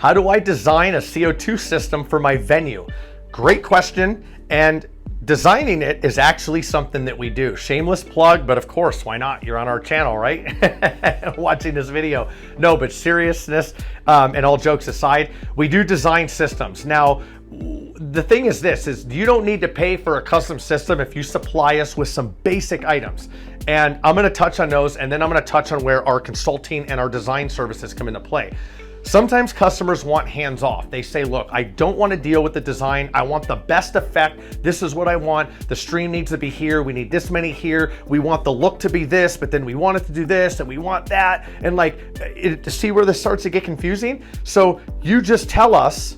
How do I design a CO2 system for my venue? Great question, and designing it is actually something that we do. Shameless plug, but of course, why not? You're on our channel, right? Watching this video. No, but seriousness, and all jokes aside, we do design systems. Now, the thing is this, is you don't need to pay for a custom system if you supply us with some basic items. And I'm gonna touch on those, and then I'm gonna touch on where our consulting and our design services come into play. Sometimes customers want hands off. They say, look, I don't want to deal with the design. I want the best effect. This is what I want. The stream needs to be here. We need this many here. We want the look to be this, but then we want it to do this and we want that. And to see where this starts to get confusing. So you just tell us,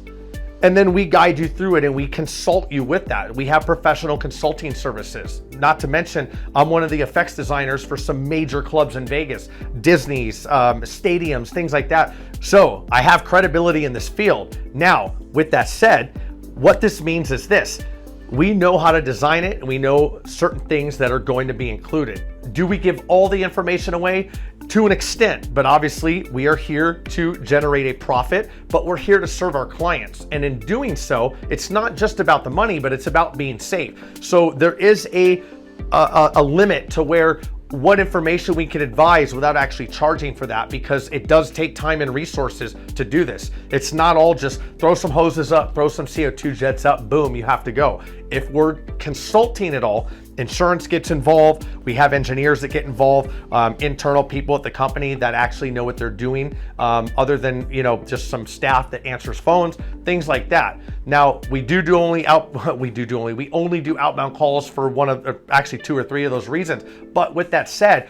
and then we guide you through it and we consult you with that. We have professional consulting services. Not to mention, I'm one of the effects designers for some major clubs in Vegas, Disney's, stadiums, things like that. So I have credibility in this field. Now, with that said, what this means is this. We know how to design it and we know certain things that are going to be included. Do we give all the information away? To an extent, but obviously we are here to generate a profit, but we're here to serve our clients. And in doing so, it's not just about the money, but it's about being safe. So there is a limit to where what information we can advise without actually charging for that, because it does take time and resources to do this. It's not all just throw some hoses up, throw some CO2 jets up, boom, you have to go. If we're consulting it all, insurance gets involved. We have engineers that get involved, internal people at the company that actually know what they're doing, other than just some staff that answers phones, things like that. Now we only do outbound calls for actually 2 or 3 of those reasons. But with that said,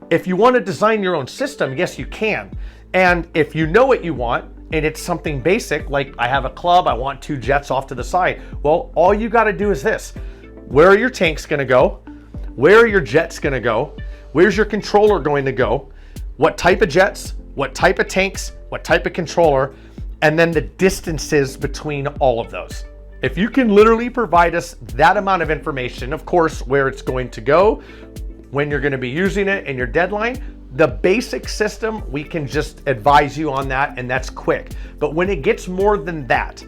if you want to design your own system, yes, you can. And if you know what you want, and it's something basic, like I have a club, I want 2 jets off to the side. Well, all you got to do is this. Where are your tanks going to go? Where are your jets going to go? Where's your controller going to go? What type of jets? What type of tanks? What type of controller? And then the distances between all of those. If you can literally provide us that amount of information, of course, where it's going to go, when you're going to be using it, and your deadline, the basic system, we can just advise you on that, and that's quick. But when it gets more than that,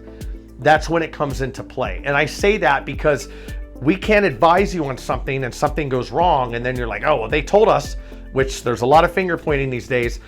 that's when it comes into play. And I say that because we can't advise you on something and something goes wrong, and then you're like, oh, well, they told us, which there's a lot of finger pointing these days,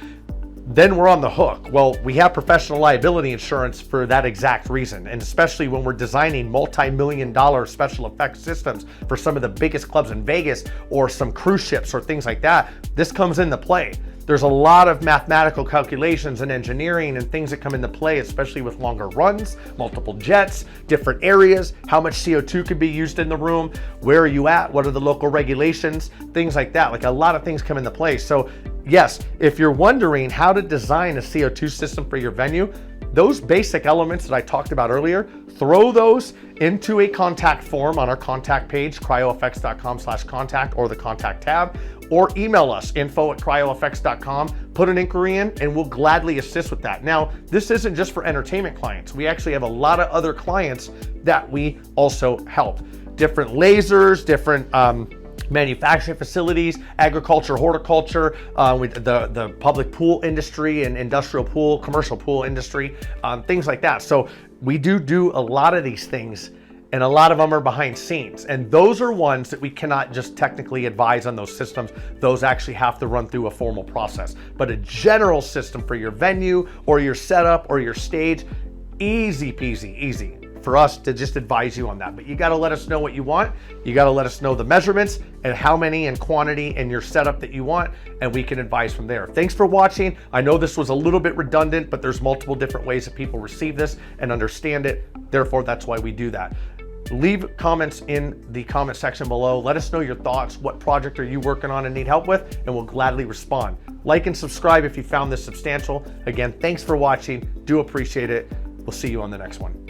then we're on the hook. Well, we have professional liability insurance for that exact reason. And especially when we're designing multi-million-dollar special effects systems for some of the biggest clubs in Vegas or some cruise ships or things like that, this comes into play. There's a lot of mathematical calculations and engineering and things that come into play, especially with longer runs, multiple jets, different areas, how much CO2 could be used in the room, where are you at, what are the local regulations, things like that. Like a lot of things come into play. So yes, if you're wondering how to design a CO2 system for your venue, those basic elements that I talked about earlier, throw those into a contact form on our contact page, cryofx.com/contact, or the contact tab, or email us, info@cryofx.com, put an inquiry in, and we'll gladly assist with that. Now, this isn't just for entertainment clients. We actually have a lot of other clients that we also help. Different lasers, different manufacturing facilities, agriculture, horticulture, with the public pool industry and industrial pool, commercial pool industry, things like that. So we do a lot of these things, and a lot of them are behind scenes. And those are ones that we cannot just technically advise on those systems. Those actually have to run through a formal process. But a general system for your venue or your setup or your stage, easy peasy, easy for us to just advise you on that. But you got to let us know what you want. You got to let us know the measurements and how many and quantity and your setup that you want, and we can advise from there. Thanks for watching. I know this was a little bit redundant, but there's multiple different ways that people receive this and understand it. Therefore, that's why we do that. Leave comments in the comment section below. Let us know your thoughts. What project are you working on and need help with? And we'll gladly respond. Like and subscribe if you found this substantial. Again, thanks for watching. Do appreciate it. We'll see you on the next one.